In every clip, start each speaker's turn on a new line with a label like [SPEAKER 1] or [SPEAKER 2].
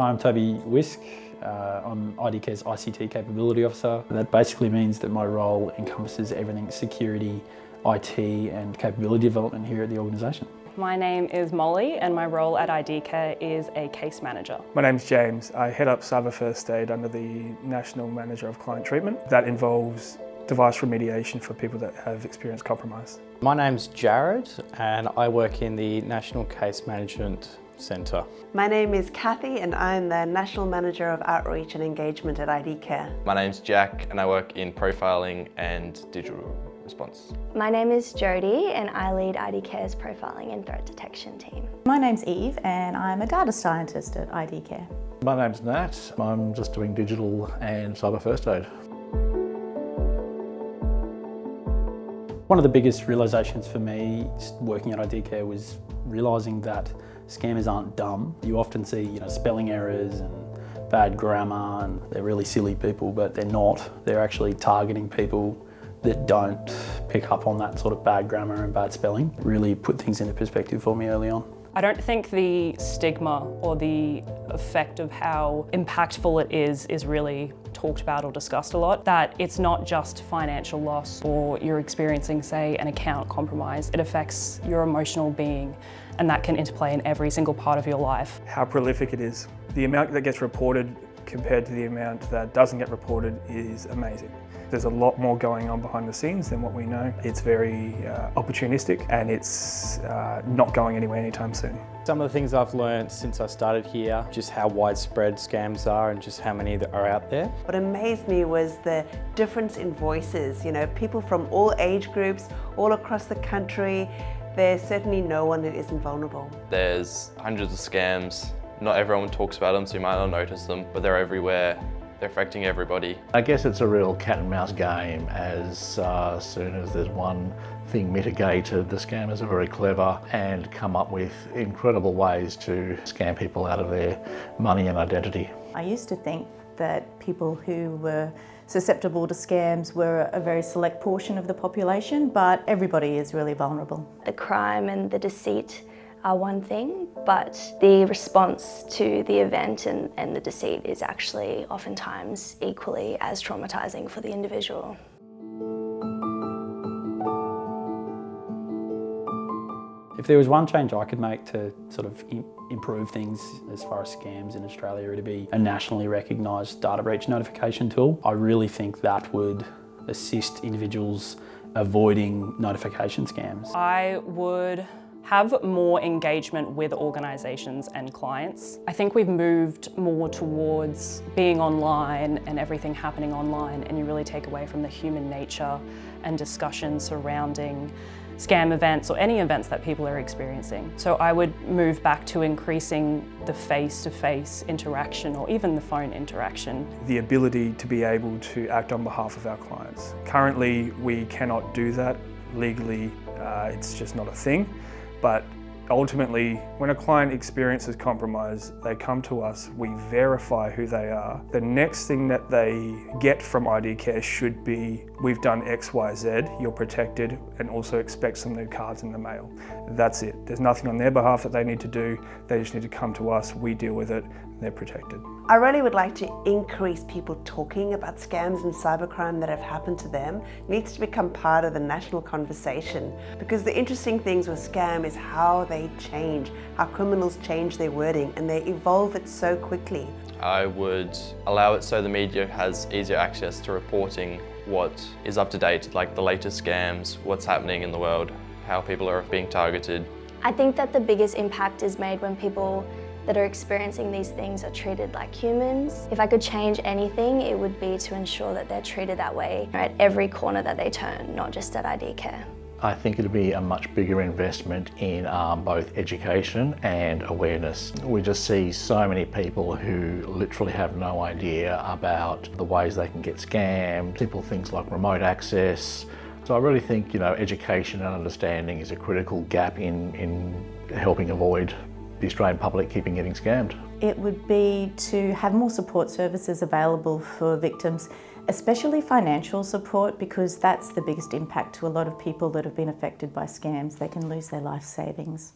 [SPEAKER 1] Hi, I'm Toby Wisk. I'm IDCARE's ICT Capability Officer. That basically means that my role encompasses everything security, IT and capability development here at the organisation.
[SPEAKER 2] My name is Molly and my role at IDCARE is a case manager.
[SPEAKER 3] My name's James. I head up Cyber First Aid under the National Manager of Client Treatment. That involves device remediation for people that have experienced compromise.
[SPEAKER 4] My name's Jared and I work in the National Case Management Centre.
[SPEAKER 5] My name is Kathy and I'm the National Manager of Outreach and Engagement at IDCARE.
[SPEAKER 6] My name's Jack and I work in profiling and digital response.
[SPEAKER 7] My name is Jodie and I lead IDCARE's profiling and threat detection team.
[SPEAKER 8] My name's Eve and I'm a data scientist at IDCARE.
[SPEAKER 9] My name's Nat. I'm just doing digital and cyber first aid.
[SPEAKER 1] One of the biggest realisations for me working at IDCARE was realising that scammers aren't dumb. You often see spelling errors and bad grammar and they're really silly people, but they're not. They're actually targeting people that don't pick up on that sort of bad grammar and bad spelling. Really put things into perspective for me early on.
[SPEAKER 2] I don't think the stigma or the effect of how impactful it is really talked about or discussed a lot. That it's not just financial loss or you're experiencing, say, an account compromise. It affects your emotional being and that can interplay in every single part of your life.
[SPEAKER 3] How prolific it is. The amount that gets reported compared to the amount that doesn't get reported is amazing. There's a lot more going on behind the scenes than what we know. It's very opportunistic and it's not going anywhere anytime soon.
[SPEAKER 4] Some of the things I've learned since I started here, just how widespread scams are and just how many that are out there.
[SPEAKER 5] What amazed me was the difference in voices. People from all age groups, all across the country. There's certainly no one that isn't vulnerable.
[SPEAKER 6] There's hundreds of scams. Not everyone talks about them, so you might not notice them, but they're everywhere. They're affecting everybody.
[SPEAKER 9] I guess it's a real cat and mouse game. As soon as there's one thing mitigated, the scammers are very clever and come up with incredible ways to scam people out of their money and identity.
[SPEAKER 8] I used to think that people who were susceptible to scams were a very select portion of the population, but everybody is really vulnerable.
[SPEAKER 7] The crime and the deceit are one thing, but the response to the event and the deceit is actually oftentimes equally as traumatising for the individual.
[SPEAKER 1] If there was one change I could make to sort of improve things as far as scams in Australia, it'd be a nationally recognised data breach notification tool. I really think that would assist individuals avoiding notification scams.
[SPEAKER 2] I would have more engagement with organisations and clients. I think we've moved more towards being online and everything happening online, and you really take away from the human nature and discussion surrounding scam events or any events that people are experiencing. So I would move back to increasing the face-to-face interaction or even the phone interaction.
[SPEAKER 3] The ability to be able to act on behalf of our clients. Currently, we cannot do that legally. It's just not a thing. But ultimately, when a client experiences compromise, they come to us, we verify who they are. The next thing that they get from IDCARE should be, we've done X, Y, Z, you're protected, and also expect some new cards in the mail. That's it. There's nothing on their behalf that they need to do. They just need to come to us, we deal with it, and they're protected.
[SPEAKER 5] I really would like to increase people talking about scams and cybercrime that have happened to them. It needs to become part of the national conversation, because the interesting things with scam is how they change, how criminals change their wording and they evolve it so quickly.
[SPEAKER 6] I would allow it so the media has easier access to reporting what is up to date, like the latest scams, what's happening in the world, how people are being targeted.
[SPEAKER 7] I think that the biggest impact is made when people that are experiencing these things are treated like humans. If I could change anything, it would be to ensure that they're treated that way at every corner that they turn, not just at IDCARE.
[SPEAKER 9] I think it'd be a much bigger investment in both education and awareness. We just see so many people who literally have no idea about the ways they can get scammed, simple things like remote access. So I really think education and understanding is a critical gap in helping avoid the Australian public keeping getting scammed.
[SPEAKER 8] It would be to have more support services available for victims, especially financial support, because that's the biggest impact to a lot of people that have been affected by scams. They can lose their life savings.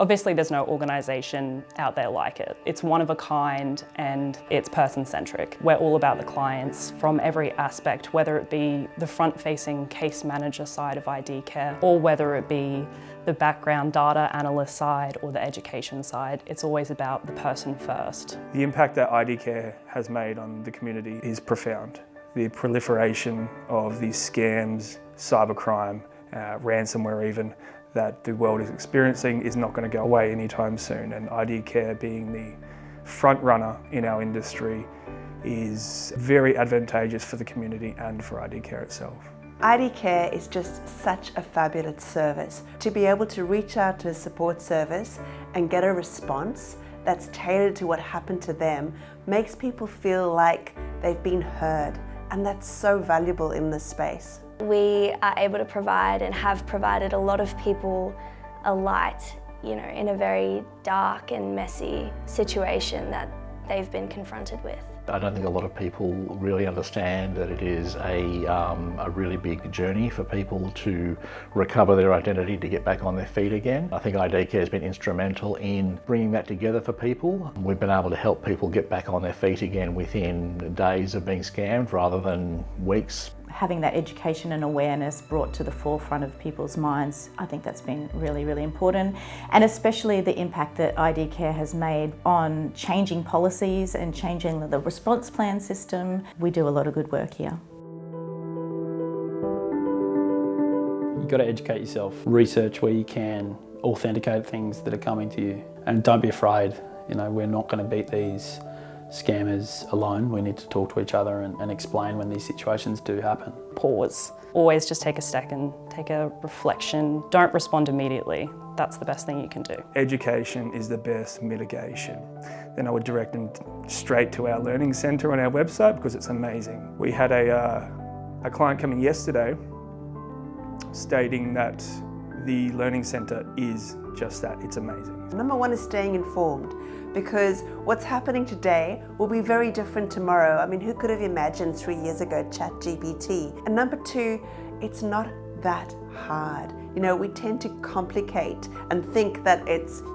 [SPEAKER 2] Obviously there's no organisation out there like it. It's one of a kind and it's person-centric. We're all about the clients from every aspect, whether it be the front-facing case manager side of IDCARE or whether it be the background data analyst side or the education side. It's always about the person first.
[SPEAKER 3] The impact that IDCARE has made on the community is profound. The proliferation of these scams, cybercrime, ransomware even, that the world is experiencing is not going to go away anytime soon, and IDCARE being the front runner in our industry is very advantageous for the community and for IDCARE itself.
[SPEAKER 5] IDCARE is just such a fabulous service. To be able to reach out to a support service and get a response that's tailored to what happened to them makes people feel like they've been heard, and that's so valuable in this space.
[SPEAKER 7] We are able to provide and have provided a lot of people a light, in a very dark and messy situation that they've been confronted with.
[SPEAKER 9] I don't think a lot of people really understand that it is a really big journey for people to recover their identity, to get back on their feet again. I think IDCARE has been instrumental in bringing that together for people. We've been able to help people get back on their feet again within days of being scammed rather than weeks.
[SPEAKER 8] Having that education and awareness brought to the forefront of people's minds, I think that's been really, really important. And especially the impact that IDCARE has made on changing policies and changing the response plan system. We do a lot of good work here.
[SPEAKER 1] You've got to educate yourself, research where you can, authenticate things that are coming to you, and don't be afraid. We're not going to beat these scammers alone. We need to talk to each other and explain when these situations do happen.
[SPEAKER 2] Pause. Always just take a second, take a reflection. Don't respond immediately. That's the best thing you can do.
[SPEAKER 3] Education is the best mitigation. Then I would direct them straight to our learning centre on our website because it's amazing. We had a client come in yesterday stating that the learning centre is just that, it's amazing.
[SPEAKER 5] Number one is staying informed, because what's happening today will be very different tomorrow. I mean, who could have imagined 3 years ago ChatGPT? And number two, it's not that hard. We tend to complicate and think that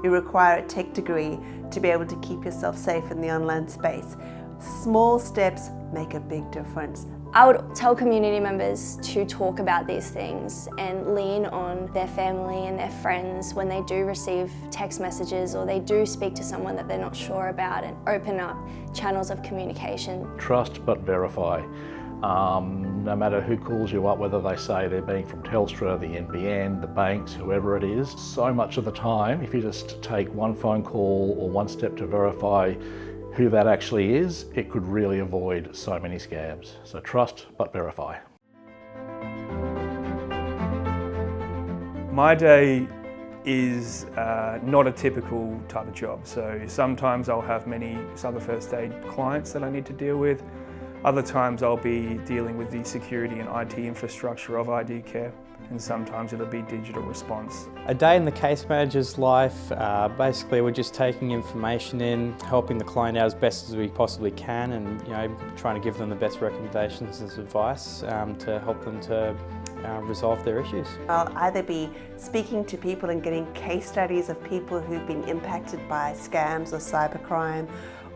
[SPEAKER 5] you require a tech degree to be able to keep yourself safe in the online space. Small steps make a big difference.
[SPEAKER 7] I would tell community members to talk about these things and lean on their family and their friends when they do receive text messages or they do speak to someone that they're not sure about, and open up channels of communication.
[SPEAKER 9] Trust but verify. No matter who calls you up, whether they say they're being from Telstra, the NBN, the banks, whoever it is, so much of the time, if you just take one phone call or one step to verify who that actually is, it could really avoid so many scams. So trust but verify.
[SPEAKER 3] My day is not a typical type of job. So sometimes I'll have many cyber first aid clients that I need to deal with. Other times I'll be dealing with the security and IT infrastructure of IDCARE, and sometimes it'll be digital response.
[SPEAKER 4] A day in the case manager's life, basically we're just taking information in, helping the client out as best as we possibly can, and trying to give them the best recommendations and advice to help them to resolve their issues.
[SPEAKER 5] I'll either be speaking to people and getting case studies of people who've been impacted by scams or cybercrime,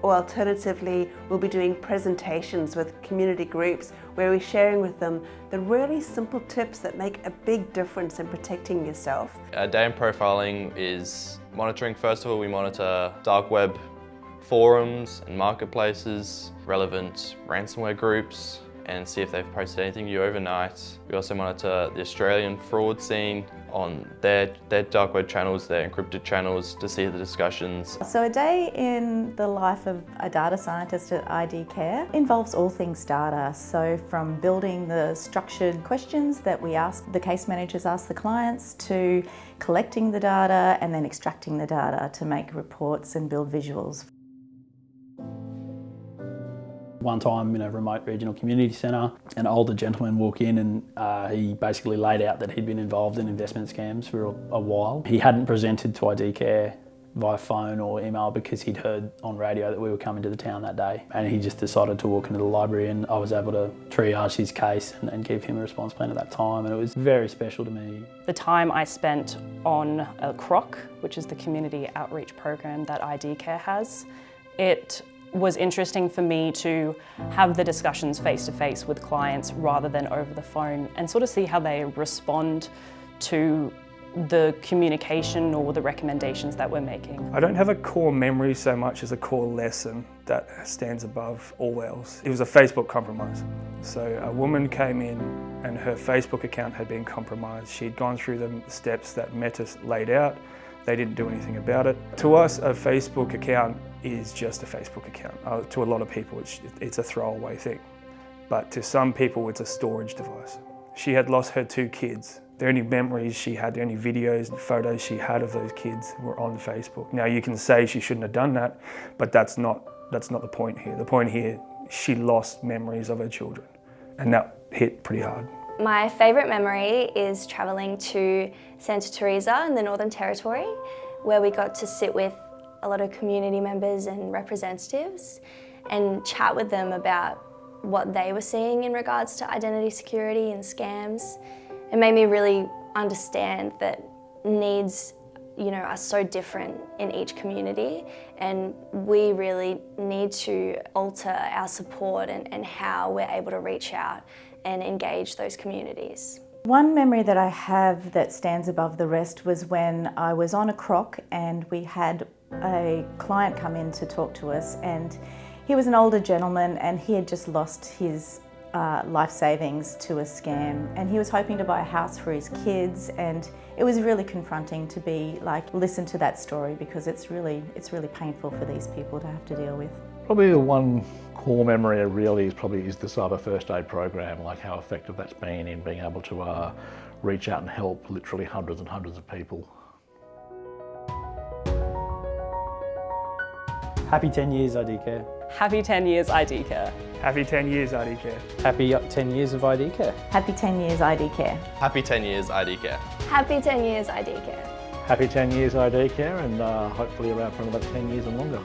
[SPEAKER 5] or alternatively, we'll be doing presentations with community groups where we're sharing with them the really simple tips that make a big difference in protecting yourself.
[SPEAKER 6] Our day in profiling is monitoring. First of all, we monitor dark web forums and marketplaces, relevant ransomware groups, and see if they've posted anything new overnight. We also monitor the Australian fraud scene on their dark web channels, their encrypted channels, to see the discussions.
[SPEAKER 8] So a day in the life of a data scientist at IDCARE involves all things data. So from building the structured questions that the case managers ask the clients, to collecting the data and then extracting the data to make reports and build visuals.
[SPEAKER 1] One time in a remote regional community centre, an older gentleman walked in and he basically laid out that he'd been involved in investment scams for a while. He hadn't presented to IDCARE via phone or email because he'd heard on radio that we were coming to the town that day, and he just decided to walk into the library, and I was able to triage his case and give him a response plan at that time, and it was very special to me.
[SPEAKER 2] The time I spent on a CROC, which is the community outreach program that IDCARE has, it was interesting for me to have the discussions face to face with clients rather than over the phone, and sort of see how they respond to the communication or the recommendations that we're making.
[SPEAKER 3] I don't have a core memory so much as a core lesson that stands above all else. It was a Facebook compromise. So a woman came in and her Facebook account had been compromised. She'd gone through the steps that Metis laid out. They didn't do anything about it. To us, a Facebook account is just a Facebook account. To a lot of people, it's a throwaway thing. But to some people, it's a storage device. She had lost her 2 kids. The only memories she had, the only videos and photos she had of those kids were on Facebook. Now you can say she shouldn't have done that, but that's not the point here. The point here, she lost memories of her children, and that hit pretty hard.
[SPEAKER 7] My favourite memory is travelling to Santa Teresa in the Northern Territory, where we got to sit with a lot of community members and representatives and chat with them about what they were seeing in regards to identity security and scams. It made me really understand that needs, are so different in each community, and we really need to alter our support and how we're able to reach out and engage those communities.
[SPEAKER 8] One memory that I have that stands above the rest was when I was on a CROC and we had a client come in to talk to us, and he was an older gentleman and he had just lost his life savings to a scam, and he was hoping to buy a house for his kids, and it was really confronting to listen to that story, because it's really painful for these people to have to deal with.
[SPEAKER 9] Probably the one core memory I really is the cyber first aid program, like how effective that's been in being able to reach out and help literally hundreds and hundreds of people.
[SPEAKER 1] Happy 10 years, IDCARE.
[SPEAKER 2] Happy 10 years IDCARE.
[SPEAKER 3] Happy 10 years, IDCARE.
[SPEAKER 4] Happy 10 years of IDCARE.
[SPEAKER 8] Happy 10 years IDCARE.
[SPEAKER 6] Happy 10 years IDCARE.
[SPEAKER 7] Happy 10 years IDCARE.
[SPEAKER 9] Happy 10 years IDCARE, and hopefully around for another 10 years and longer.